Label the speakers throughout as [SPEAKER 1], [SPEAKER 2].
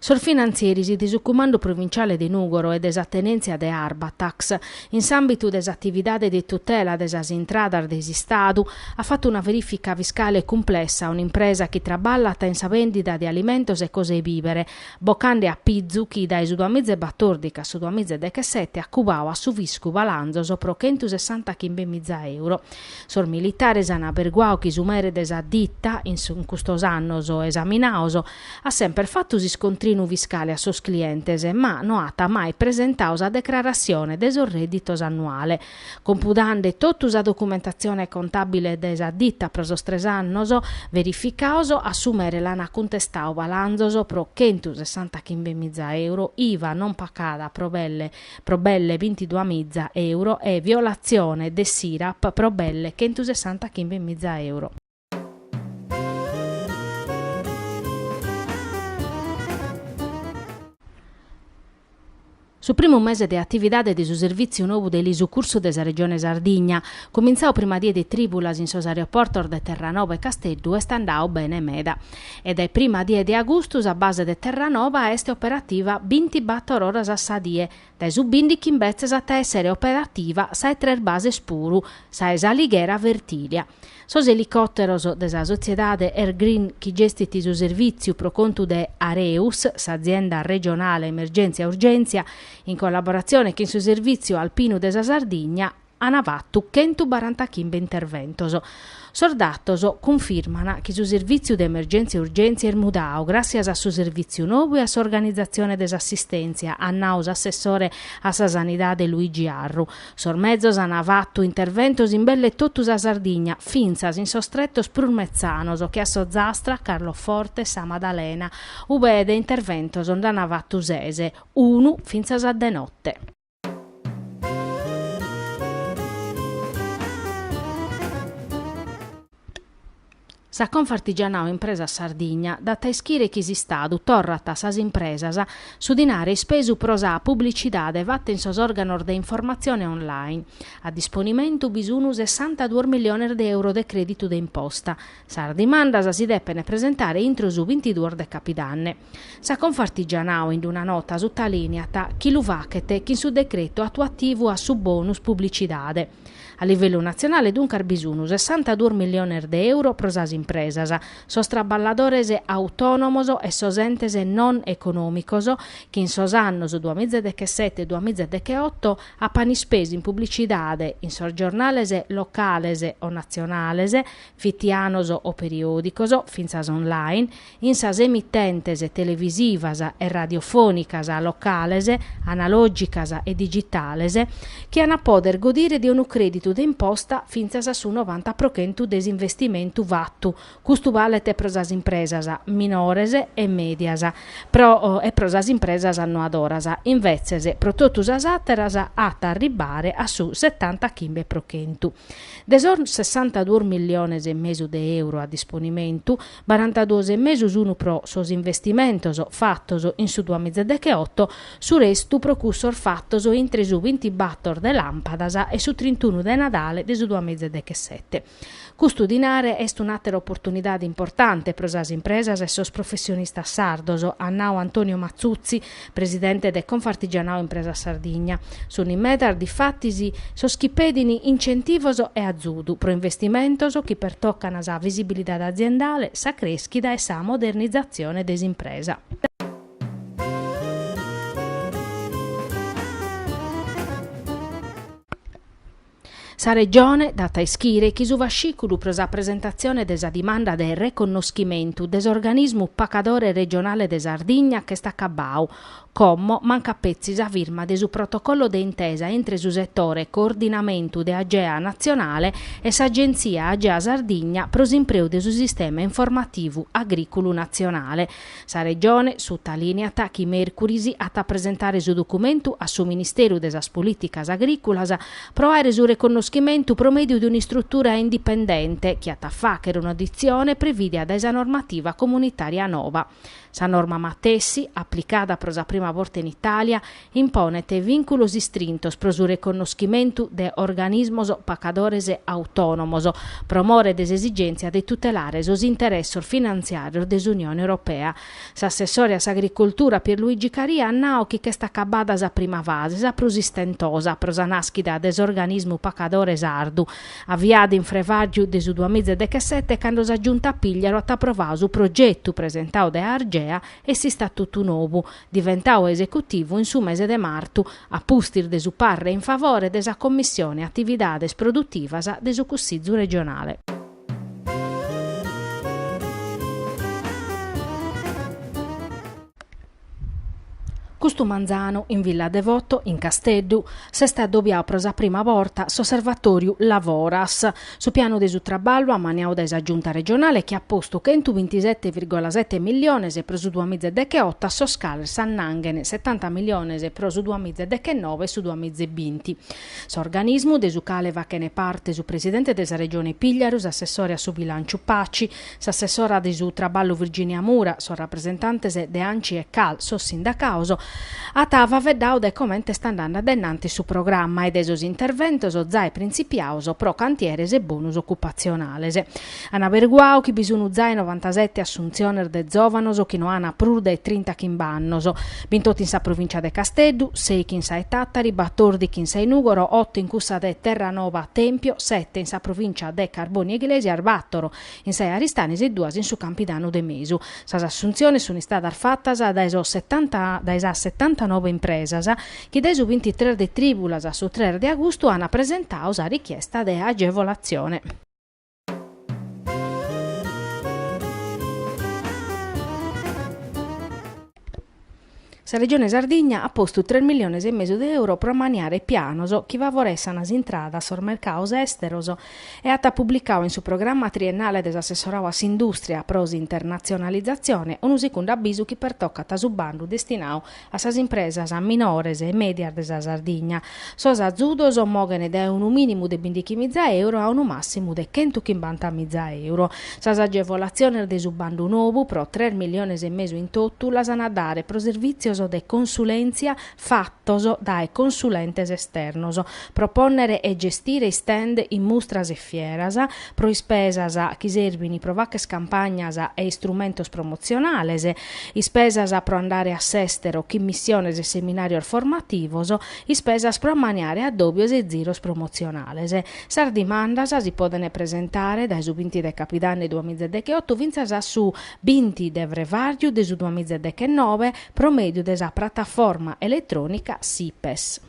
[SPEAKER 1] Sorfinanzieri di su Comando Provinciale di Nugoro e desattenenzia de Arbatax, in ambito des attividade di tutela des asintradar des Stadu, ha fatto una verifica fiscale complessa a un'impresa che traballata in sa vendita di alimentos e cose bibere, boccande a pizzu chi dai su 2014 a su 2017 accubava a su viscu valanzo sopra 160.000 euro. Sor militare sana berguao chi su mere des additta in custos annos o esaminaoso ha sempre fatto si scontri fiscale a sos clientes, ma non ha mai presentato a declarazione des reddito annuale. Computando tutta la documentazione contabile des additta per sos 3 annos, verificaoso assumere l'ana contestao balanzoso pro 160.000 euro, IVA non pagata pro belle 22.000 euro e violazione de SIRAP pro belle 160.000 euro. Su primo mese di attività di su servizio nuovo dell'isu curso della regione Sardegna, cominciò prima di tribulas in sos aeroporto de Terranova e Castello e standao bene meda. E dai prima di agosto a base de Terranova est operativa 24 ore a sadie, dai subindi che invece a essere operativa sai 3 base spuru, sai Saligera Vertilia. Sos elicotteros della sociedade Air Green che gestiti su servizio pro conto de Areus, s'azienda regionale emergenza e urgenza, in collaborazione con il suo servizio alpino della Sardegna, hanno fatto 145 interventos. Sordattoso confermano che il servizio di emergenza e urgenza è mudao grazie al suo servizio nuovo e alla sua organizzazione dell'assistenza, annaus assessore a sanità de Luigi Arru. Sormezzos hanno fatto interventos in belle tottus a Sardegna, finzas in sostrettos prurmezzanos, che a Sozzastra, Carlo Forte, Sa Maddalena, ubede interventos onde hanno fatto sese, uno finzas a de notte. Sa Confartigianao impresa Sardegna, data ischire chi si stadu, torrata sas impresas, su dinare spesu prosa pubblicitade vatte in sos organor de informazione online. A disponimento bisunu 62 milioni di euro de credito de imposta. Sar dimandas si deppene presentare entro su 22 de capidanne. Sa Confartigianao in una nota sottolineata chi lu vachete chi su decreto attuativo a su bonus pubblicitade. A livello nazionale dunque bisunu 62 milioni di euro pro sas impresas, sos traballadores autonomos e sos entes non economicos che in sos annos 2017 e 2018 appan spesi in pubblicitade in sos giornales locales o nazionales, fittianos o periodicos, finzas online, in sas emittentes televisivas e radiofonicas locales, analogicas e digitales, che hanno poter godere di un credito d'imposta finzas su 90% des investimentu vattu, custu valete pro sas impresas minores e medias, pro sas impresas annuadoras, invezzes pro totus as atteras at arribare a su 75%. Desor 62 milioni e mesu de euro a disponimento, 42 e mesu unu pro sos investimentos fattos in su 2018, su restu pro cussor fattos intre su 24 de lampadas e su 31 de Nadale de su 2017. Custudinare est un'altra opportunità importante per sas impresas e sos professionistas sardos, annau Antonio Mazzuzzi, presidente de Confartigianao Impresa Sardegna. Sono in metar di fattisi sos chi pedini incentivos e azudu pro investimentos che pertoccano sa visibilità aziendale, sa creschida e sa modernizzazione des impresa. Sa regione, data ischire, chi su vasciculu pro sa presentazione desa dimanda de riconoscimento des organismo pacadore regionale de Sardegna che sta a Cabau, commo manca pezzi sa firma de su protocollo de intesa entre su settore coordinamento de Agea nazionale e s'agenzia Agea Sardegna pro s'impreu de su sistema informativo agricolo nazionale. Sa regione, su ta linea Tachi Mercurisi, a presentare su documento a su Ministero de sas Politicas Agricolas pro aere su riconoscimento riconoscimento promedio di un'istruttura indipendente che attaffa che un'audizione prevede da esa normativa comunitaria nuova. Sa norma Mattessi, applicata per la prima volta in Italia, impone te vinculos istrintos pro su riconoscimento de organismos pacadores autonomos, promore des esigenze di tutelare sos interessos finanziarios dell'Unione Europea. S'assessore all'agricoltura Pierluigi Caria annao che questa cabada sa prima fase, sa prosistentosa, pro sa naschida des organismo pacadores sardu, avviata in frevaggio de su 2017 quando sa giunta pigliaro a approvare su progetto presentato da Argea e si statuto nuovo, diventato esecutivo in su mese de marzo, a pustir de su parre in favore desa commissione attividades produttivas de su Consiglio regionale. Custu Manzano, in Villa Devoto, in Casteddu, si sta addobbiato per la prima volta l'osservatorio Lavoras, su piano di su traballo a maniau da giunta regionale che ha posto 127,7 milioni per su 2018 so scala Sannanghen 70 milioni per su 2019 su 2020. S'organismo de su cale va che ne parte su presidente della regione Pigliarus, assessore a su bilancio Paci, s'assessora di su traballo Virginia Mura, so rappresentante de Anci e Cal, so sindacauso, a tava vedau de commente sta andando addennanti su programma ed esos interventos zai principiauso pro cantieres e bonus occupazionales. Ana verguau chi bisunu zai 97 assunzioner de zovanos chi no ana prude e 30 chimbannos, 28 in sa provincia de Casteddu, 6 in sa e Tattari, 14 in sa e Nugoro, 8 in cussa de Terranova Tempio, 7 in sa provincia de Carboni Eglesi Arvattoro, in sa e Aristanis e 2 in su Campidano de Mesu. Sas assunzioni sono state fattas da esos 79 impresas che dai su 23 de tribulas su 3 de agosto hanno presentato la richiesta di agevolazione. La Regione Sardegna ha posto 3 milioni e mezzo di euro per maniare pianos chi favoressan intradas sul mercato esteros e ha pubblicato in suo programma triennale dell'assessorato a industria pros internazionalizzazione un secondo avviso che pertocca su bando destinato a sas impresas a minores e medias della Sardegna. Sos azudos mogene da un minimo di 20.000 euro a un massimo di 150.000 euro. Sas agevolazioni del bando nuovo pro 3 milioni e mezzo in tutto las hanno a dare pro servizios de consulenza fattos dai consulentes esternos, proponere e gestire stand in mostras e fieras, pro ispesas chi servini pro vacches campagnas e istrumentos promozionales, ispesas pro andare a s'estero chi missiones e seminarios formativos, ispesas pro maniare addobbios e ziros promozionales. Sar dimandas si poden presentare dai su 20 de Capidanni 2018 vinzas su 20 de Vrevargiu de su 2019 promedio della piattaforma elettronica SIPES.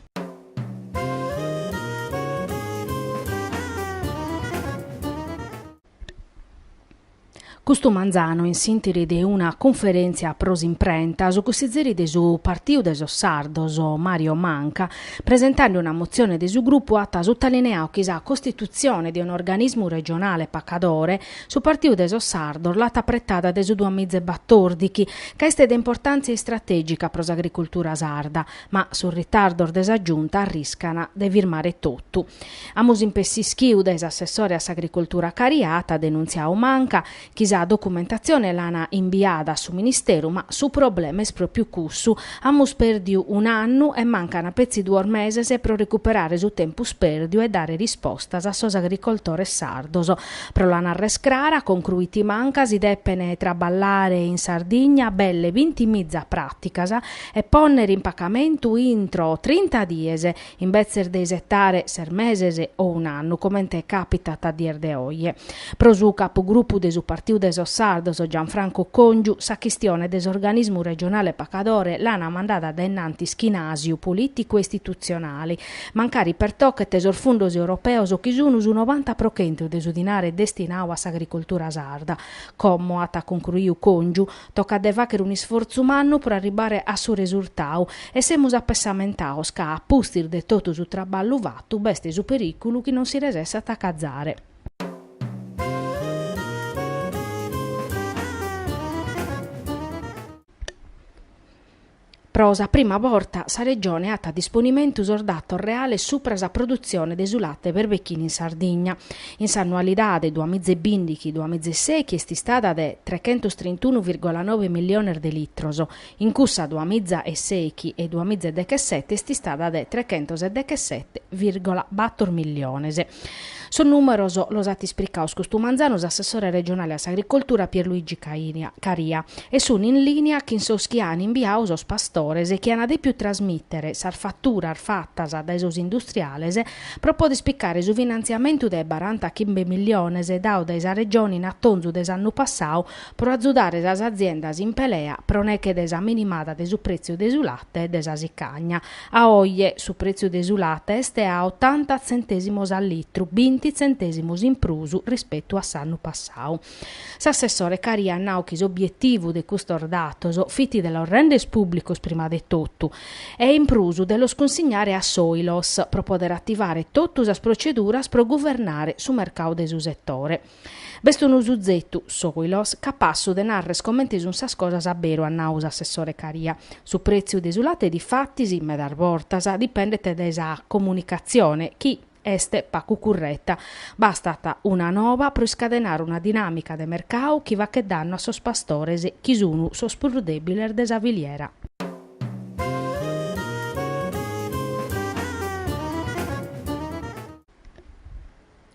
[SPEAKER 1] Custu Manzano, in sintesi di una conferenza pros imprenta, su cosidderi de su partito de sos sardos, Mario Manca, presentando una mozione de su gruppo atta sottolineau che la costituzione di un organismo regionale pacadore su partito de sos sardos l'ata prettata de su 2014, che è di importanza strategica pros agricoltura sarda, ma sul ritardo de sa giunta arriscana de firmare tutto. Amus impessischiu des assessore a agricoltura cariata, denunziau Manca, chi la documentazione l'ana inviata su Ministero, ma su problemi proprio cussu. Amus perdiu un anno e mancano pezzi 2 mesi per recuperare su tempo sperdiu e dare risposta a sos agricoltores sardos. Pro l'ana rescrara, concluiti manca, si deppene traballare in Sardegna belle 20 mizza praticas e ponere in pagamento intro 30 dies, in bezzer de esettare 6 mesi o un anno, come te capita a dir de oie. Pro su capogruppo de su partito de sos sardos Gianfranco Congiu, sa questione des organismo regionale pacadore l'ana mandata da innanti schinasiu politico e istituzionali. Mancari per tocche tesor fundos europeos o chi sono su 90% de su dinare destinau a s'agricoltura sarda. Commo ata concluiu Congiu, tocca de facere un sforzo umano per arrivare a su risultau e semus appessamentaos ca a pustir de toto su traballo vattu beste su pericolo chi non si resesse attacazzare. Prosa prima volta sa regione ha a disponimento usordato reale supra la produzione desulate per becchini in Sardegna. In s'annualità de 2015-2016 è stata de 331,9 milioni di litros, in cussa 2016 e 2017 è stata de 377,4 milioni. Sono numeroso los atti spricaus costumanzanos assessore regionale a agricoltura Pierluigi Caria e sono in linea che in soschiani inviaus os pastores e che hanno di più trasmettere sarfattura arfattas da esos industriales proprio di spiccare su finanziamento de 45 milioni dau da regioni in attonzu des anno passau pro azzudare as aziendas in pelea pro neche desa minimata de su prezzo desulate e desa sicagna. A oie su prezzo desulate este a 80 centesimos al litro, 20 centesimos in prusu rispetto a s'anno passau. S'assessore Caria nauchis obiettivu de custor datos fiti dello rendes publicos prima de tutto e in prusu dello sconsignare a Soilos pro poter attivare tottus as proceduras pro governare su mercau de su settore. Besto un usuzettu Soilos capassu de narre scommentis un sas cosas a bero a naus assessore Caria. Su prezzo desulate di fattis in medar vortas dipendete desa comunicazione chi este pacu curretta. Bastata una nova per scadenare una dinamica de mercau chi va che danno a sos pastores chi sono sos produdebiler desa viliera.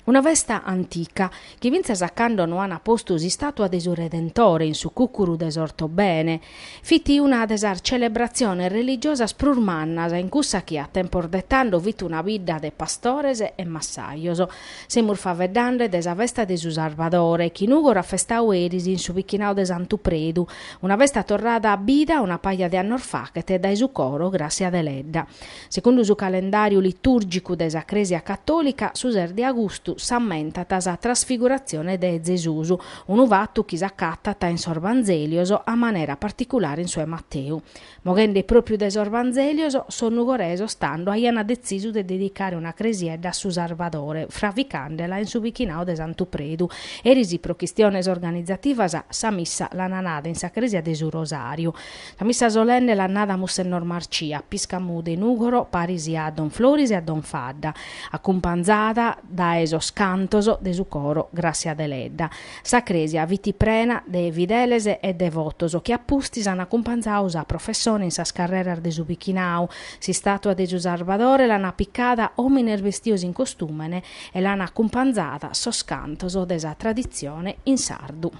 [SPEAKER 1] Una vesta antica che vinse saccando non ha posto si statua de su Redentore in su cucuru desorto bene, fiti una desar celebrazione religiosa sprurmannas in cussa chi a tempor dettando vit una vida de pastores e massaios. Semur faveddande desa vesta de su Salvadore, chi nugora festau eris in su vichinau de Santu Predu, una vesta torrada a bida una paia de annor facete dai su coro grazia de ledda. Secondo su calendario liturgico desa Cresia Cattolica, su ser di Augustu s'ammentata sa trasfigurazione de Gesusu, un uvattu chi s'accattata in Sorvanzelioso a maniera particolare in sue Matteu. Moghende proprio de Sorvanzelioso, sono goreso stando aiana deciso de dedicare una cresiedda a su Salvadore, fravicandela in su vichinao de Santu Predu, e risi pro quistiones organizzativas sa missa la nanada in sa cresia de su Rosario. La missa solenne la nada Monsignor Marcia, piscamude in Ugoro, parisi a Don Floris e a Don Fadda, accompanzata da esos cantoso de su coro grazia de ledda. Sa cresia viti prena de fideles e devotoso che appusti s'han accompanzaus a professone in sas carreras de su bichinau, si statua de su Salvadore l'han piccata ominer vestios in costumene e l'han accompanzata sos cantoso de sa tradizione in sardu.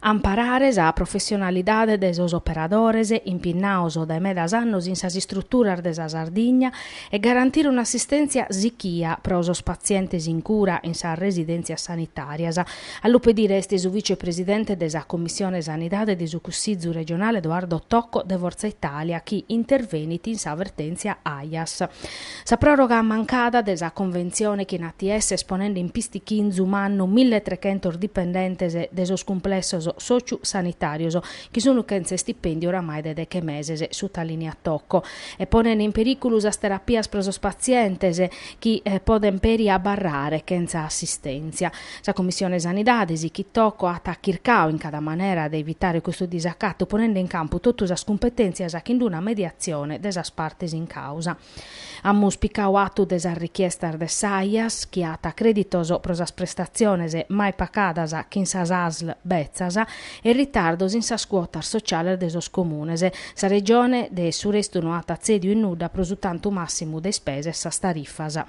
[SPEAKER 1] Amparare sa professionalidade de sos operadores impinnaos dai medas annos in sas istrutturas de sa Sardigna e garantire un'assistenza sichia pro sos pazientes in cura in sa residenza sanitarias. All'upedire esti su vicepresidente de sa Commissione Sanidade di su Cussizzu regionale Edoardo Tocco de Forza Italia chi intervenit in sa avvertenzia AIAS. Sa proroga mancada de sa convenzione che in ATS esponendo in pisti 15 mannu 1300 dipendentes de sos complessos socio-sanitarios che sono senza stipendio oramai da che mesi su tali linea tocco e ponendo in pericolo as terapias pro sos pazientes chi poden peri a barrare senza assistenza. La Commissione Sanidades chi tocco ha tacchircao in cada maniera di evitare questo disaccatto ponendo in campo tutte le competenze a che una mediazione desas partes in causa. Ammu spicau attu desa richiesta de SAIAS chi ha creditoso pro sas prestazione mai pacadas che in sas ASL bezzas e ritardos in sas quotas sociales de sos comunes. Sa regione de su resto non ha zedio in nuda pro su tanto massimo de spese sas tariffas.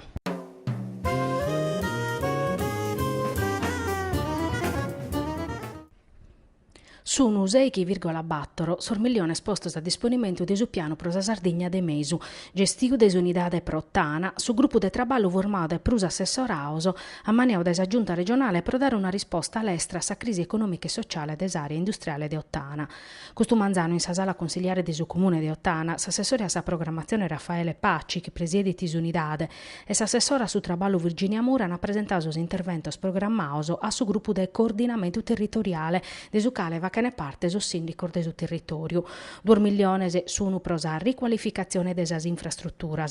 [SPEAKER 1] Sono 6,4 sormiglione espostos a disponimento de su piano pro sa Sardigna de mesu, gestiu de unidade pro Tana, su gruppo de traballo formato e prus assessoraos a maniau de sa giunta regionale pro dare una risposta all'estra a sa crisi economica e sociale des aree industriale de Ottana. Questo manzano in sa sala consigliare de su comune de Ottana, s'assessore a sa programmazione Raffaele Pacci, che presiede unidade, e s'assessora su traballo Virginia Mura ha presentato sos interventos programmaos a su gruppo de coordinamento territoriale de su cale va che ne parte sul sindico del territorio. 2 milioni sono prosa riqualificazione delle infrastrutture,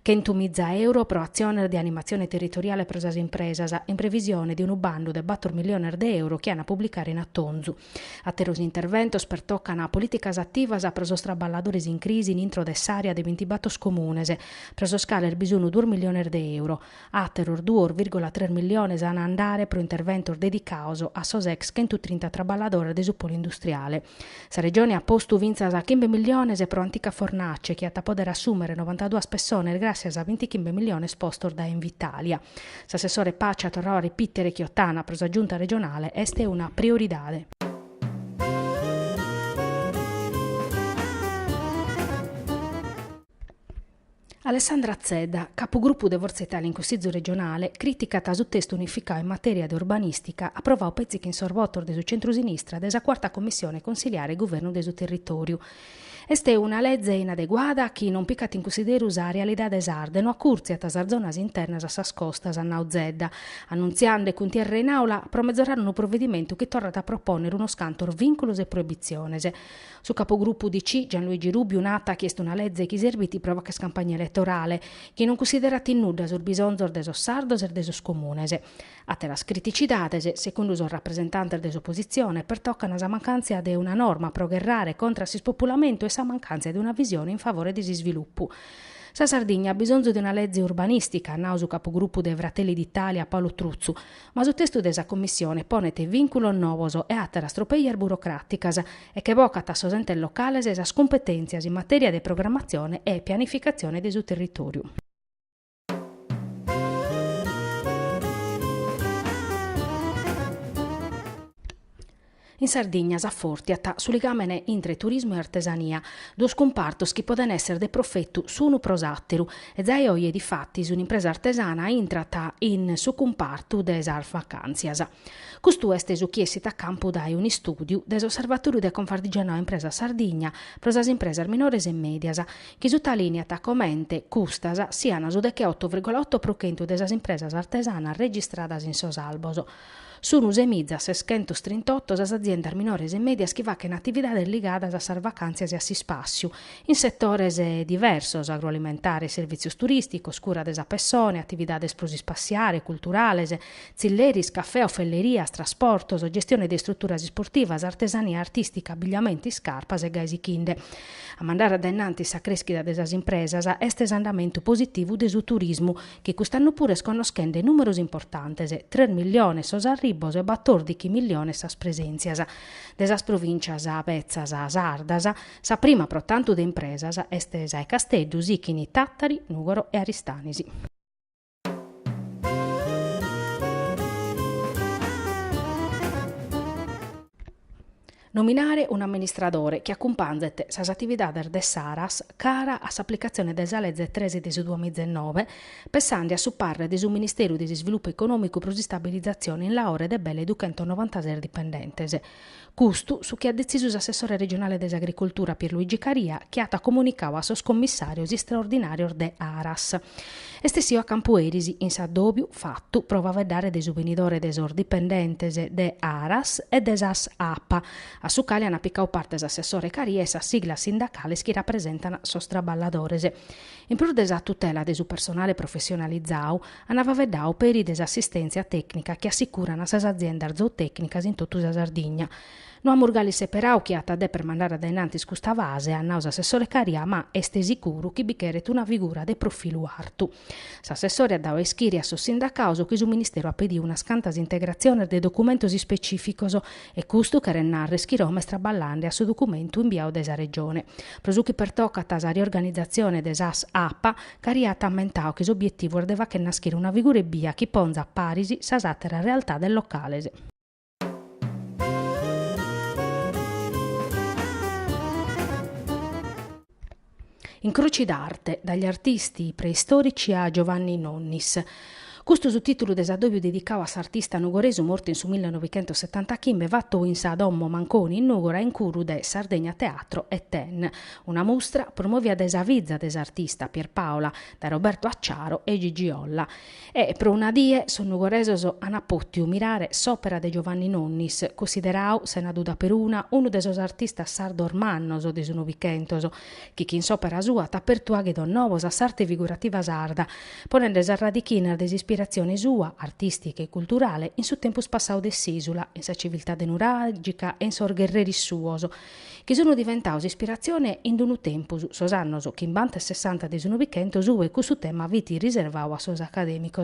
[SPEAKER 1] che entumizza euro pro azione di animazione territoriale per le imprese, in previsione di un bando di 4 milioni di euro che hanno a pubblicare in attonzu. A teros interventos per toccano politiche attive per i traballadori in crisi in intro dell'area dei 20 batos comunes, per scala il bisogno 2 milioni di euro, a terror 2,3 milioni a andare per intervento dedicato a SOSEX che in 30 traballadori del polo industriale. La regione ha posto vinza a 15 milioni per antica fornace che ha poter assumere 92 persone grazie a 20 milioni spostor da Invitalia. L'assessore Pace tornò a ripetere che Ottana per la giunta regionale è una priorità. Alessandra Zedda, capogruppo de Forza Italia in Consiglio regionale, criticata sul testo unificato in materia di urbanistica, approvò pezzi che in sorvotor del centro-sinistra della quarta commissione consiliare governo del suo territorio. Este una legge inadeguata che non piccat in considero la realtà des arde, no accurziat as zonas internas a sas costas a Nauzedda, annunziando che un TR in aula promezzorarono un provvedimento che torna a proporre uno scantor vincolos e proibiziones. Su capogruppo DC Gianluigi Rubio Nata ha chiesto una legge che serviti provoca campagna elettorale, che non considerati nulla sul bisogno desos sardos e desos comunes. A te las criticitades, secondo il rappresentante dell'opposizione, pertoccano a mancanza di una norma pro guerrare contro il spopolamento e sa mancanza di una visione in favore di sviluppo. Sa Sardegna ha bisogno di una legge urbanistica, nausu capogruppo dei Fratelli d'Italia Paolo Truzzu, ma sul testo della commissione ponete vinculo novoso e altre stropeier burocraticas e che vocata a sosente locales esas competenzias in materia di programmazione e pianificazione del suo territorio. In Sardegna s'affortiat su ligamene intre turismo e artesania, due scompartos che poden essere de profetto su prosatteru, e zai oie di fatti su un'impresa artesana intrata in su comparto des vacanzias. Costu est su chiesit a campo dai un studio des osservatorio de Confartigianò impresa Sardegna prosas impresas minores e medias, che sottolineat commente custas siano su de che 8,8% des impresas artesanas registradas in sos albos. Sono usemizza 638 as aziendas minores e medias che vacano attività ligadas a sar vacanzias e a si spassiu, in settores diversos, agroalimentare, servizios turisticos, cura desa persone, attividades prospaziare, culturales, zilleris, caffè, ofelleria, trasportos, gestione di strutturas sportivas, artesania artistica, abbigliamenti, scarpas e gaisi kinde. A mandare addennanti sa crescita desas impresas est andamento positivo de su turismo, che quest'anno pure sconoschende numeros importantes, 3 milioni sos arribos e 14 milioni sas presenzias. Desas provincias avezzas a sardas, sa prima pro tanto de impresas est sa Casteddu, Sichini, Tattari, Nugoro e Aristanisi. Nominare un amministratore che accompagna sas attivitades de Saras cara a s'applicazione desa legge 13 del 2019, pensando a supparre del Ministero di Sviluppo Economico pro stabilizzazione in laore de belle 296 dipendentes. Custu su che ha deciso l'assessore regionale dell'agricoltura Pierluigi Caria, che ha comunicato a sos commissarios straordinarios de Aras. Estesio a Campo Erisi in Saddobio fatto prova a vedere dei venidore desor dipendentes de Aras e desas APA, a su quali hanno appiccato parte l'assessore Caria e sa sigla sindacale che rappresentano sos traballadores. In più desa tutela de su personale professionalizzato, hanno vedao peri desassistenza tecnica che assicurano a sas aziende zootecnicas in tutta la Sardegna. Non amurgali separau che ha per mandare addennanti scusta vase a nausa assessore Caria, ma este sicuro che bicheret una figura de profilu artu. S'assessore ha dato eschiri a sos sindacauso che su ministero ha pedito una scantas integrazione de documentos specificos e custo che rennarre schirome straballande a su documento inviato desa regione. Prosu che pertocca a sa riorganizzazione desas APA, Caria ha ammentau che s'obiettivo ardeva che naschire una figura ebia che ponza a parisi sasatera realtà del locale. Incroci d'arte, dagli artisti preistorici a Giovanni Nonnis. Questo sottotitolo desadobbio dedicato a s'artista nugoresu morto in su 1975 vatto in sa dommo Manconi in Nugora in curu de Sardegna Teatro e Ten. Una mostra promovia desa vizza desartista Pierpaola da Roberto Acciaro e Gigi Olla. E pro una die son nugoresos anapottiu mirare s'opera de Giovanni Nonnis, considerau sena duda per una uno de sos artistas sardormannos o de su novicentos, chi in s'opera sua t'apertua don novos a s'arte figurativa sarda, ponendo a radichina desispirazione sua, artistica e culturale, in su tempus passau de s'isula, in sa civiltà denuragica e in sor guerreris suoso, che sono diventaus ispirazione in dunu tempus, sos annos che in bante 60 de su novicento sue cu su tema viti riservau a sos academicos.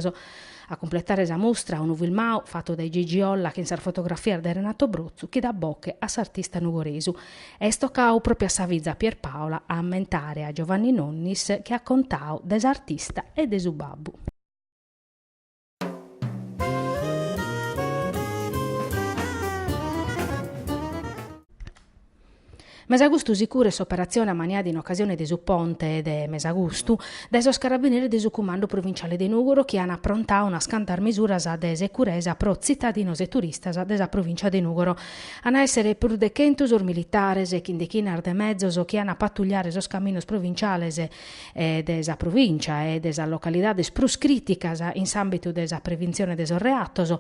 [SPEAKER 1] A completare sa mostra un filmau fatto dai Gigi Olla che in sar fotografia da Renato Brozzu che dà bocche a s'artista nugoresu. E stoccau proprio a sa vizza Pierpaola a ammentare a Giovanni Nonnis che ha contau desartista e de su babbu. Mesagustu sicure s'operazione a maniadi in occasione de su ponte de Mesagustu, dai sos carabinieri de su comando provinciale de Nugoro che hanno approntato una scantar misuras a de securesa pro cittadinos e turistas de sa provincia de Nugoro. Hanno essere prudecentus or militares e chindechinar de mezzos o che hanno pattugliare sos caminos provinciales de sa provincia e de sa localidades prus criticas in s'ambito de sa prevenzione de sos reatos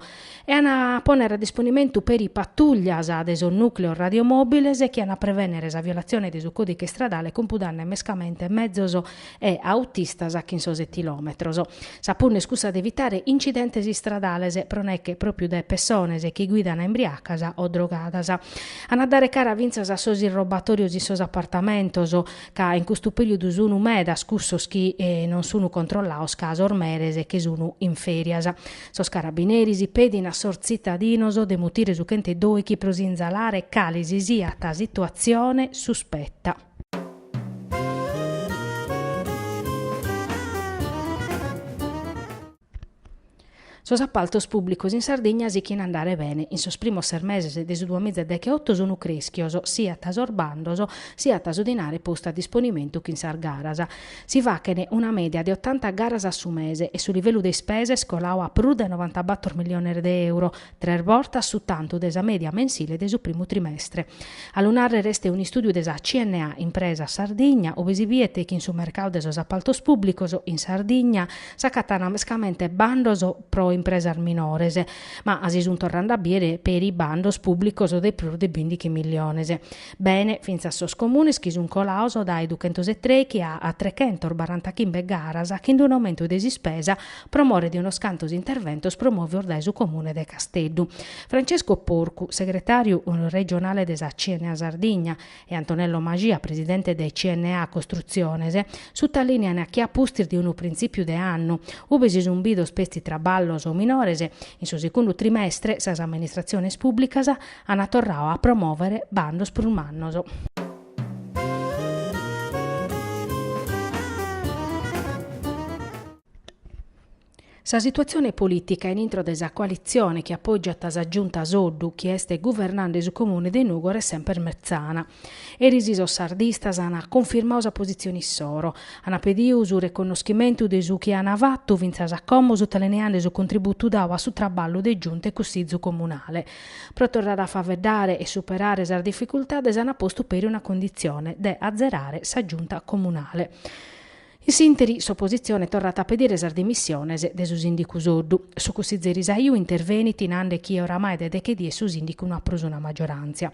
[SPEAKER 1] e hanno ponere a disponimento per i pattuglias de sos nucleo radiomobiles che hanno prevenere sa violazione de su codice stradale compudanne mescamente mezzos e autistas a 15 chilometros. Sa punne scusa ad evitare incidentes stradales pronecche proprio de persones che guidano embriacas o drogadas. Hanno a dare cara vinzas a sos irrobatorios di sos appartamentos ca in questo periodo sono medas cussos chi non sono controllaos caso ormeres che sono in ferias. Sos carabineris pedin a sor cittadinos de mutire su chente doi chi prosinzalare calisi sia ta situazione sospetta. Sos appaltos pubblicos in Sardegna si chien andare bene. In sos primos 6 meses de su 2018 sono creschios, sia tas orbandos, sia tas udinare posta a disponimento che in sar garas. Si vachene una media di 80 garas a su mese e su livello de spese scolau a pru de 94 milioni de euro, 3 volte su tanto desa media mensile de su primo trimestre. All'unare reste un studio desa CNA impresa Sardegna, ove si viete che in su mercato de sos appaltos pubblicos in Sardegna s'accatana mescamente bandos pro impresas minores, ma si sono tornando a biere per i bandos pubblicos o dei più di 20 milioni. Bene, finza a sos comunes che sono colaus dai 203 che a 345 garas che in un aumento di spesa promore di uno scantos interventos promuove ordai su comune de Casteddu. Francesco Porcu, segretario regionale della CNA Sardegna, e Antonello Magia, presidente del CNA Costruziones, sottolineano che a pustir di un principio de anno, ove si sono bido spesti traballos o minores, in suo secondo trimestre, sas amministrazioni pubblicas hanno tornato a promuovere bandos per un anno. Sa situazione politica in intro desa coalizione che appoggia tasa giunta Soddu che este governando su comune de Nugor è sempre mezzana. E risiso sardistas hanno confermato sa posizione soro, hanno pediu su riconoscimento de su che hanno fatto vinza sa como su teleneande su contributo dava su traballo de giunte cussizzo comunale. Pro tornare a faverdare e superare sa difficoltà hanno posto per una condizione de azzerare sa giunta comunale. In sinteri, s'opposizione è tornata a pedire sa dimissione de su sindicu Soddu. Su così zerisaiu interveniti in ande chi oramai de che die su sindicu non ha preso una maggioranza.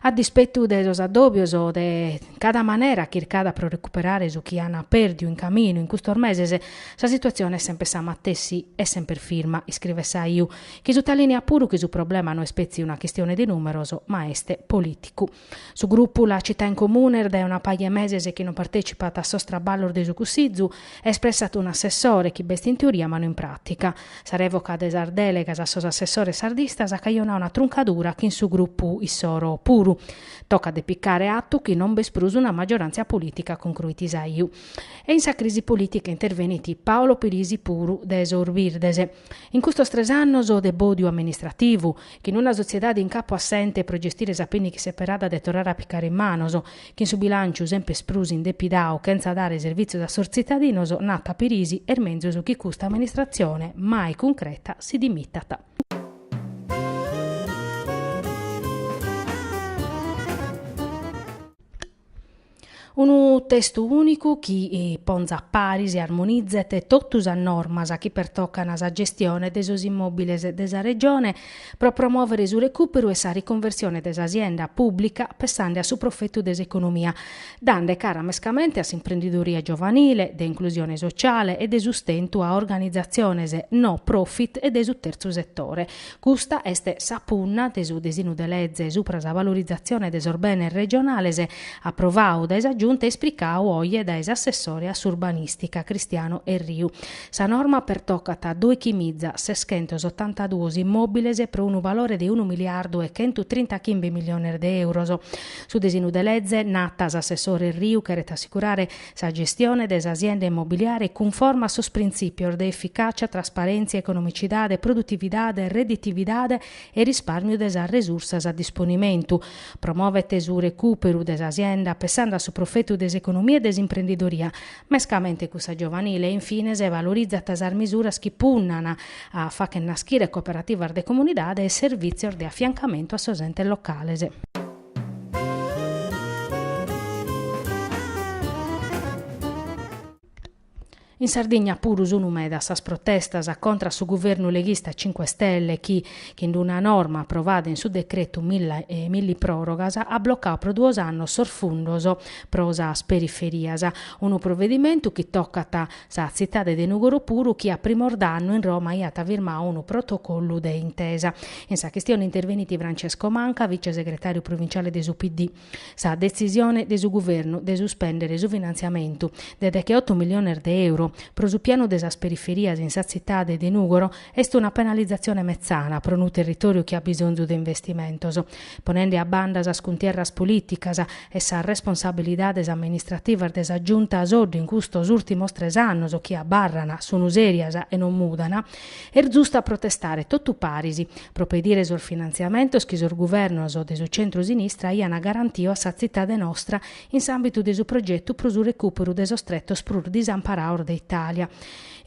[SPEAKER 1] A dispetto de sos addobbios o de cada manera cercada pro recuperare su chi hanno perdiu in cammino in questo mese, sa situazione è sempre sa mattessi e sempre firma, scrive Saiu, che su talinea puru che su problema non è spezzi una questione di numeroso, ma este politico. Su gruppo la città in comune da una paia mese che non partecipa a sostraballo de su Sizzu è espressato un assessore che besti in teoria ma non in pratica. Sa revoca desar delegas a sos assessore sardistas a caiona una truncadura che in su gruppo issoro puru. Tocca de piccare atto che non bespruso una maggioranza politica concluiti Saiu. E in sa crisi politica interveniti Paolo Pirisi puru de esorbirdes. In questo 3 anni de bodio amministrativo che in una società in capo assente pro gestire sapini che separata de tornare a piccare in mano che in su bilancio sempre sprusi in depidao senza dare servizio da sur cittadinos nata Pirisi e menzo su chi questa amministrazione mai concreta si dimittata. Un testo unico che ponza a paris e armonizzete tottus a normas a chi pertoccano la gestione dei immobili della regione per promuovere su recupero e sa riconversione dell'azienda pubblica pensando a su profitto dell'economia, dando cara mescamente a imprenditoria giovanile, de inclusione sociale e de sustento a organizzazioni no profit e de su terzo settore. Questa este sapunna de su desinu de legge supra la valorizzazione des orbene regionales approvau da giunta esplicau oie da assessore a urbanistica Cristiano Erriu. Sa norma pertoccata 2 chimizza 682 immobiles per un valore di 1 miliardo e 135 milioni di euro. Su desinu de legge nata assessore Erriu che rete assicurare sa gestione des aziende immobiliari conforma a sos principios de efficacia, trasparenza, economicità, produttività, redditività e risparmio des risorse a disponimento. Promuove su recupero des azienda pensando a su profitto dell'economia e dell'imprenditoria, mescamente questa giovanile infine se valorizza tasar misure che punnano a fa che nascire cooperativa de comunità e servizi di affiancamento a sosente locale. In Sardegna puru sono umeda sas protestas contra su governo leghista 5 Stelle che in una norma approvata in su decreto milli prorogas ha bloccato per 2 anni sorfundos prosas periferias, un provvedimento che tocca sa città de Nugoro puru che a primordanno in Roma ha firmato un protocollo de intesa. In sa questione intervenuti Francesco Manca, vice segretario provinciale de UPD. Sa decisione de su governo de sospendere su finanziamento de che 8 milioni di euro pro su piano desas periferias in sa città de Nugoro est una penalizzazione mezzana pro un territorio che ha bisogno di investimentos, ponendo a banda as cuntierras politicas e sa responsabilidades amministrativas des giuntas in custos ultimos 3 annos che abbarrana sono serias e non mudana, giusta a protestare tottu parisi, pro pedire sul finanziamento che sul governo o de su centro-sinistra iana garantio a sa città de nostra in s'ambito de su progetto pro su recupero des ostrettos prur disamparaur de Italia.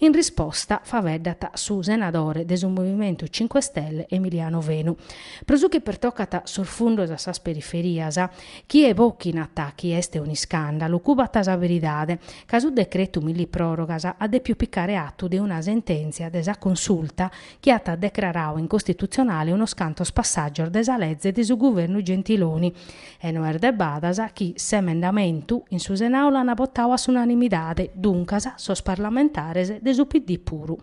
[SPEAKER 1] In risposta faveddata su senatore del Movimento 5 Stelle Emiliano Venu. Presu che pertoccata sul fondo da sas periferias, chi evochi in attacchi este un scandalo, cubata sa veridade, caso decreto milli prorogas ha de più piccare atto di una sentenza desa consulta che ha declarau incostituzionale uno scanto passaggio desa legge di su governo Gentiloni. E no de badas chi s'emendamento in su senaula na vottau a unanimitade, duncas sos parlamentares de su PD puru.